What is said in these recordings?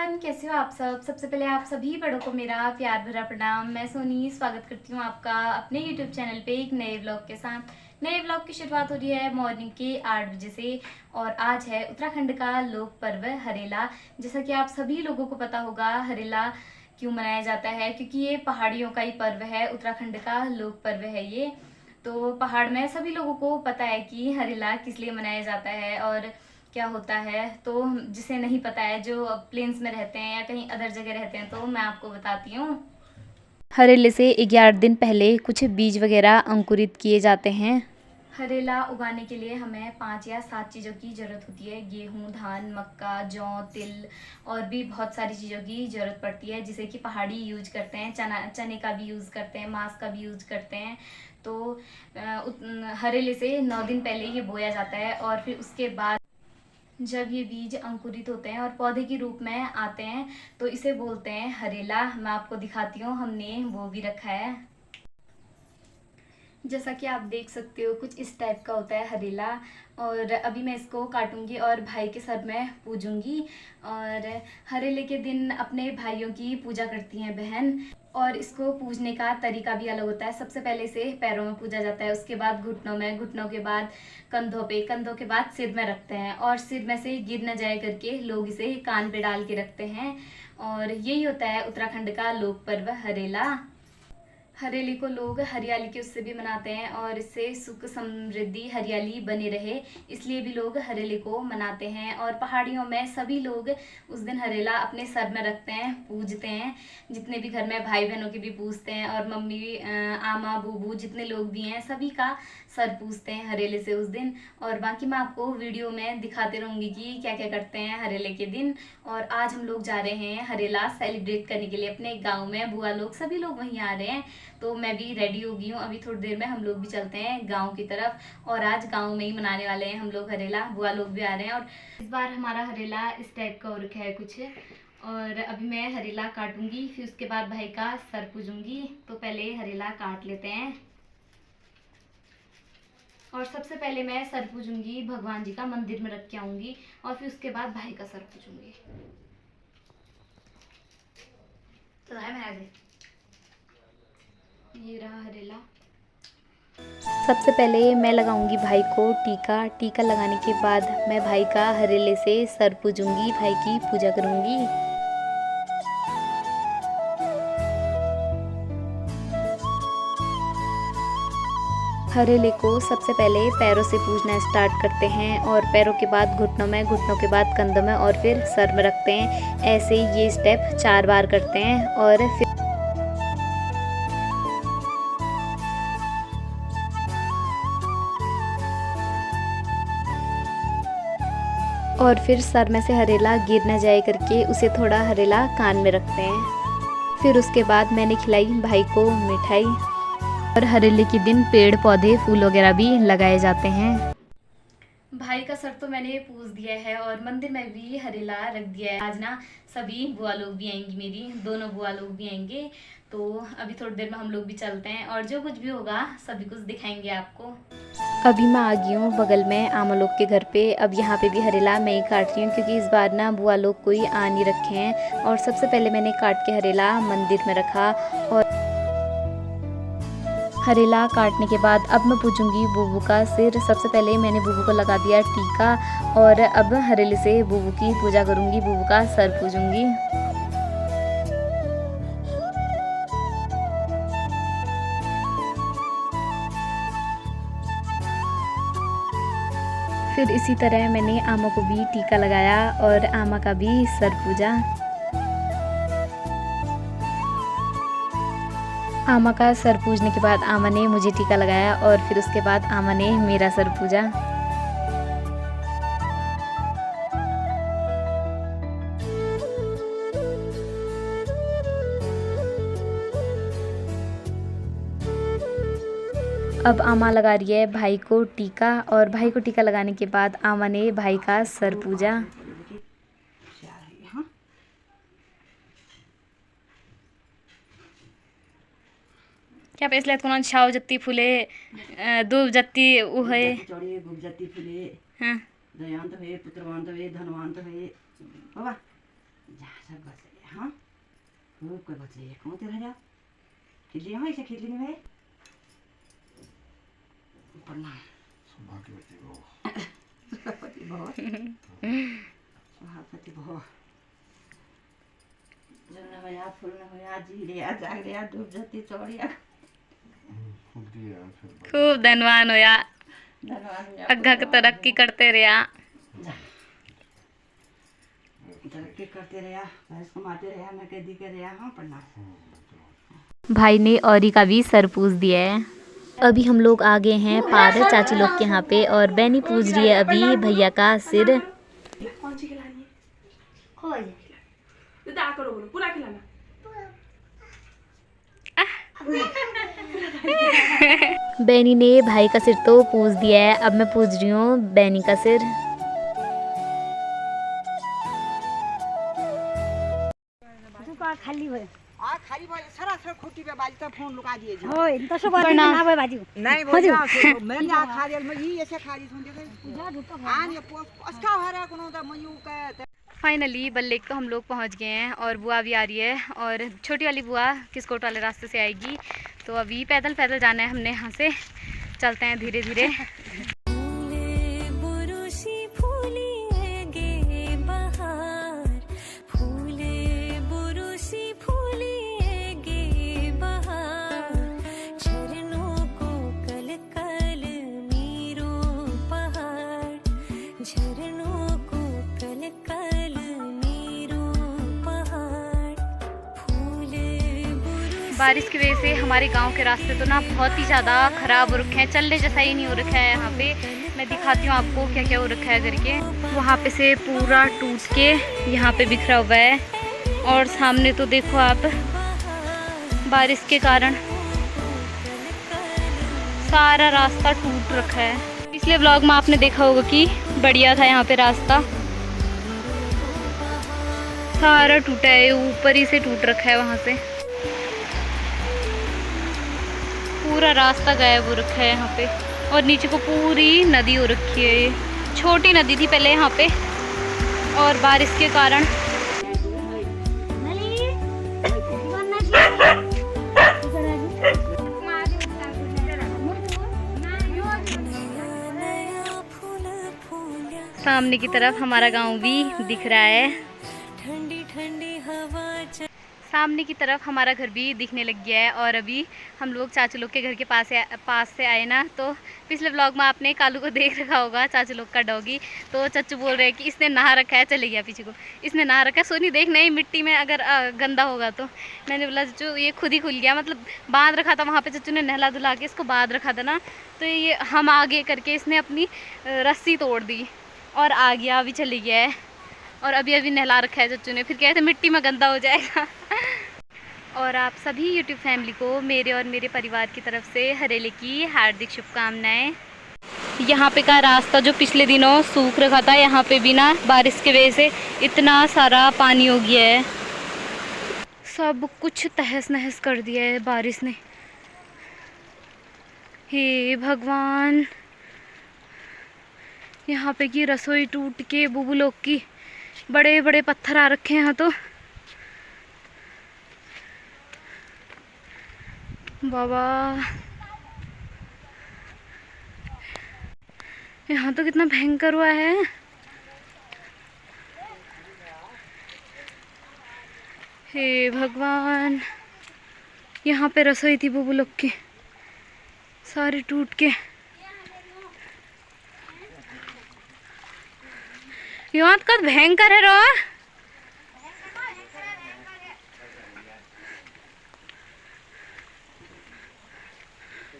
Everyone, कैसे हो आप सब। सबसे पहले आप सभी बड़ों को मेरा प्यार भरा प्रणाम। मैं सोनी स्वागत करती हूँ आपका अपने यूट्यूब चैनल पे एक नए व्लॉग के साथ। नए व्लॉग की शुरुआत हो रही है मॉर्निंग के 8 बजे से और आज है उत्तराखंड का लोक पर्व हरेला। जैसा कि आप सभी लोगों को पता होगा हरेला क्यों मनाया जाता है, क्योंकि ये पहाड़ियों का ही पर्व है, उत्तराखंड का लोक पर्व है ये। तो पहाड़ में सभी लोगों को पता है कि हरेला किस लिए मनाया जाता है और क्या होता है। तो जिसे नहीं पता है, जो प्लेन्स में रहते हैं या कहीं अदर जगह रहते हैं, तो मैं आपको बताती हूँ। हरेले से 11 दिन पहले कुछ बीज वगैरह अंकुरित किए जाते हैं। हरेला उगाने के लिए हमें 5 या 7 चीज़ों की ज़रूरत होती है। गेहूँ, धान, मक्का, जौ, तिल और भी बहुत सारी चीज़ों की ज़रूरत पड़ती है, जिसे कि पहाड़ी यूज करते हैं। चने का भी यूज़ करते हैं, मांस का भी यूज करते हैं। तो हरेले से 9 दिन पहले ये बोया जाता है और फिर उसके बाद जब ये बीज अंकुरित होते हैं और पौधे के रूप में आते हैं तो इसे बोलते हैं हरेला। मैं आपको दिखाती हूँ, हमने वो भी रखा है। जैसा कि आप देख सकते हो कुछ इस टाइप का होता है हरेला। और अभी मैं इसको काटूंगी और भाई के सर में पूजूंगी। और हरेले के दिन अपने भाइयों की पूजा करती हैं बहन। और इसको पूजने का तरीका भी अलग होता है। सबसे पहले इसे पैरों में पूजा जाता है, उसके बाद घुटनों में, घुटनों के बाद कंधों पे, कंधों के बाद सिर में रखते हैं और सिर में से गिर न जाए करके लोग इसे कान पे डाल के रखते हैं। और यही होता है उत्तराखंड का लोक पर्व हरेला। हरेली को लोग हरियाली के उससे भी मनाते हैं और इससे सुख समृद्धि हरियाली बने रहे, इसलिए भी लोग हरेली को मनाते हैं। और पहाड़ियों में सभी लोग उस दिन हरेला अपने सर में रखते हैं, पूजते हैं। जितने भी घर में भाई बहनों के भी पूजते हैं और मम्मी, आमा, बूबू जितने लोग भी हैं सभी का सर पूजते हैं हरेले से उस दिन। और बाकी मैं आपको वीडियो में दिखाते रहूँगी कि क्या क्या करते हैं हरेले के दिन। और आज हम लोग जा रहे हैं हरेला सेलिब्रेट करने के लिए अपने गाँव में। बुआ लोग सभी लोग वहीं आ रहे हैं, तो मैं भी रेडी हो गई हूँ। अभी थोड़ी देर में हम लोग भी चलते हैं गांव की तरफ और आज गांव में ही मनाने वाले हैं हम लोग हरेला। बुआ लोग भी आ रहे हैं और इस बार हमारा हरेला इस टाइप का हो रखा है कुछ। और अभी मैं हरेला काटूंगी, फिर उसके बाद भाई का सर पूजूंगी। तो पहले हरेला काट लेते हैं और सबसे पहले मैं सर पूजूंगी, भगवान जी का मंदिर में रख के आऊंगी और फिर उसके बाद भाई का सर पूजूंगी। तो ये रहा हरेला। सबसे पहले मैं लगाऊंगी भाई को टीका। टीका लगाने के बाद मैं भाई का हरेले से सर पूजूंगी, भाई की पूजा करूंगी। हरेले को सबसे पहले पैरों से पूजना स्टार्ट करते हैं और पैरों के बाद घुटनों में, घुटनों के बाद कंधों में और फिर सर में रखते हैं। ऐसे ये स्टेप 4 बार करते हैं और फिर सर में से हरेला गिर न जाए करके उसे थोड़ा हरेला कान में रखते हैं। फिर उसके बाद मैंने खिलाई भाई को मिठाई। और हरेले के दिन पेड़ पौधे फूल वगैरह भी लगाए जाते हैं। भाई का सर तो मैंने पूज दिया है और मंदिर में भी हरेला रख दिया है। आज ना सभी बुआ लोग भी आएंगी, मेरी दोनों बुआ लोग भी आएंगे। तो अभी थोड़ी देर में हम लोग भी चलते हैं और जो कुछ भी होगा सभी कुछ दिखाएंगे आपको। अभी मैं आ गई हूँ बगल में आमा लोग के घर पे। अब यहाँ पे भी हरेला मैं ही काट रही हूँ, क्योंकि इस बार ना बुआ लोग कोई आ नहीं रखे हैं। और सबसे पहले मैंने काट के हरेला मंदिर में रखा। और हरेला काटने के बाद अब मैं पूजूंगी बूबू का सिर। सबसे पहले मैंने बूबू को लगा दिया टीका और अब हरेले से बूबू की पूजा करूंगी, बूबू का सर पूजूंगी। फिर इसी तरह मैंने आमा को भी टीका लगाया और आमा का भी सर पूजा। आमा का सर पूजने के बाद आमा ने मुझे टीका लगाया और फिर उसके बाद आमा ने मेरा सर पूजा। अब आमा लगा रही है भाई को टीका और भाई को टीका लगाने के बाद आमा ने भाई का सर पूजा। क्या पेसले कोन छाव जत्ती फुले दूब जत्ती उहे चढ़े गुप जत्ती फुले हां जयंत हुए पुत्रवंत हुए धनवंत हुए बाबा जा सब बच रही हाँ खूब कोई बच रही है कौन तेरा जा खिल्ली हाँ इसे खिल्ली नहीं भाई प्रणाम सौभाग्यवती भव सभापति भव सभापति भव जल न भया फूल न भया जी रे आ जाग रे आ डूब जाती चौड़िया खूब दिया फिर खूब धनवान होया धन्यवाद अग्गा के तरक्की करते रहा तरक्की करते रहा भैंस कमाते रहा मैं कैदी कर रहा हाँ प्रणाम भाई ने औरी का भी सर पूज दिया है। अभी हम लोग आ गए हैं पार चाची लोग के यहाँ पे और बैनी पूज रही है अभी भैया का सिर। कौन सी खिलानी है तो दा करो बोलो पूरा खिलाना बैनी ने भाई का सिर तो पूज दिया है, अब मैं पूज रही हूँ बैनी का सिर। खाली भयो आ खाली भयो सरासर खुट्टी पे बाजी त फोन लुका दिए जी हो तसो गर्दैन नभए बाज्यू नहीं बोल मैं ना खा दियल मैं ये ऐसे खा दी सुन देखो आन ये अस्का भरा कोनो त मयू का फाइनली बल्लेक तो हम लोग पहुँच गए हैं और बुआ भी आ रही है और छोटी वाली बुआ किसकोट वाले रास्ते से आएगी। तो अभी पैदल पैदल जाना है हमने, यहाँ से चलते हैं धीरे धीरे। बारिश की वजह से हमारे गांव के रास्ते तो ना बहुत ही ज़्यादा ख़राब हो रखे हैं, चलने जैसा ही नहीं हो रखा है। यहाँ पे मैं दिखाती हूँ आपको क्या क्या हो रखा है करके। वहाँ पे से पूरा टूट के यहाँ पे बिखरा हुआ है और सामने तो देखो आप बारिश के कारण सारा रास्ता टूट रखा है। पिछले व्लॉग में आपने देखा होगा कि बढ़िया था यहाँ पे रास्ता, सारा टूटा है, ऊपर ही से टूट रखा है। वहाँ से पूरा रास्ता गायब हो रखा है यहाँ पे और नीचे को पूरी नदी हो रखी है। छोटी नदी थी पहले यहाँ पे और बारिश के कारण सामने की तरफ हमारा गांव भी दिख रहा है। ठंडी ठंडी हवा सामने की तरफ हमारा घर भी दिखने लग गया है। और अभी हम लोग चाचू लोग के घर के पास से आए ना, तो पिछले व्लॉग में आपने कालू को देख रखा होगा, चाचू लोग का डॉगी। तो चाचू बोल रहे हैं कि इसने नहा रखा है, चले गया पीछे को, इसने नहा रखा है। सोनी देख नहीं मिट्टी में अगर गंदा होगा तो। मैंने बोला चाचू ये खुद ही खुल गया, मतलब बांध रखा था वहाँ पे, चाचू ने नहला धुला के इसको बांध रखा था ना, तो ये हम आगे करके इसने अपनी रस्सी तोड़ दी और आ गया, अभी चली गया है। और अभी अभी नहला रखा है चाचू ने, फिर कहते मिट्टी में गंदा हो जाएगा। और आप सभी यूट्यूब फैमिली को मेरे और मेरे परिवार की तरफ से हरेले की हार्दिक शुभकामनाएं। यहाँ पे का रास्ता जो पिछले दिनों सूख रखा था, यहाँ पे भी ना बारिश की वजह से इतना सारा पानी हो गया है, सब कुछ तहस नहस कर दिया है बारिश ने। हे भगवान, यहाँ पे की रसोई टूट के बुबू लोग की बड़े बड़े पत्थर आ रखे हैं यहाँ तो। बाबा यहाँ तो कितना भयंकर हुआ है। हे भगवान, यहाँ पे रसोई थी बुबू लोग की, सारी टूट के। यहाँ तो भयंकर है रो।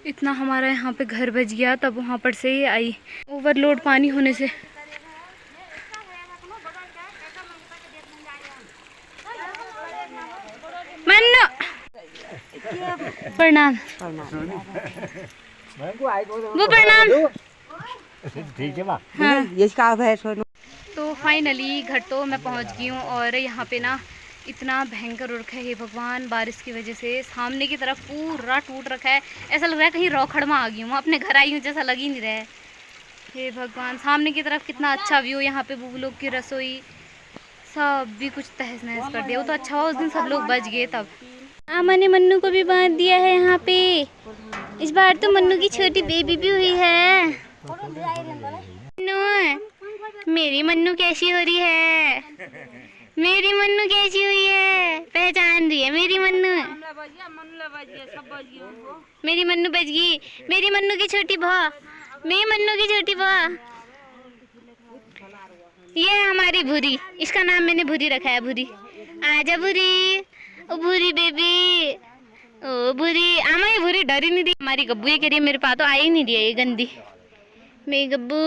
इतना हमारा यहाँ पे घर बच गया, तब वहाँ पर से ही आई ओवरलोड पानी होने से। मन्नू प्रणाम, वो प्रणाम। ठीक है बा। हाँ। ये का है सोनू। तो फाइनली घर तो मैं पहुँच गई हूँ और यहाँ पे ना इतना भयंकर हो रखा है, हे भगवान, बारिश की वजह से सामने की तरफ पूरा टूट रखा है। ऐसा लग रहा है कहीं रोखड़ में आ गई हूँ, अपने घर आई हूँ जैसा लग ही नहीं रहा है। हे भगवान, सामने की तरफ कितना अच्छा व्यू, यहाँ पे बुबू लोग की रसोई सब भी कुछ तहस नहस कर दिया। वो तो अच्छा हुआ उस दिन सब लोग बच गए तब। आमा ने मन्नू को भी बांध दिया है यहाँ पे। इस बार तो मन्नू की छोटी बेबी भी हुई है। मन्नू, मेरी मन्नू कैसी हो रही है? मेरी मन्नू कैसी हुई है? पहचान रही है मेरी मन्नू? मेरी मन्नू बच गई। मेरी मन्नू की छोटी बहू, मेरी मन्नू की छोटी बहू। ये है हमारी भूरी, इसका नाम मैंने भूरी रखा है। भूरी, आजा भूरी। ओ भूरी बेबी, ओ भूरी। आमा ये भूरी डर ही नहीं रही। हमारी गब्बू ये कह रही है मेरे पास तो आ ही नहीं रही है ये गंदी। मेरी गब्बू।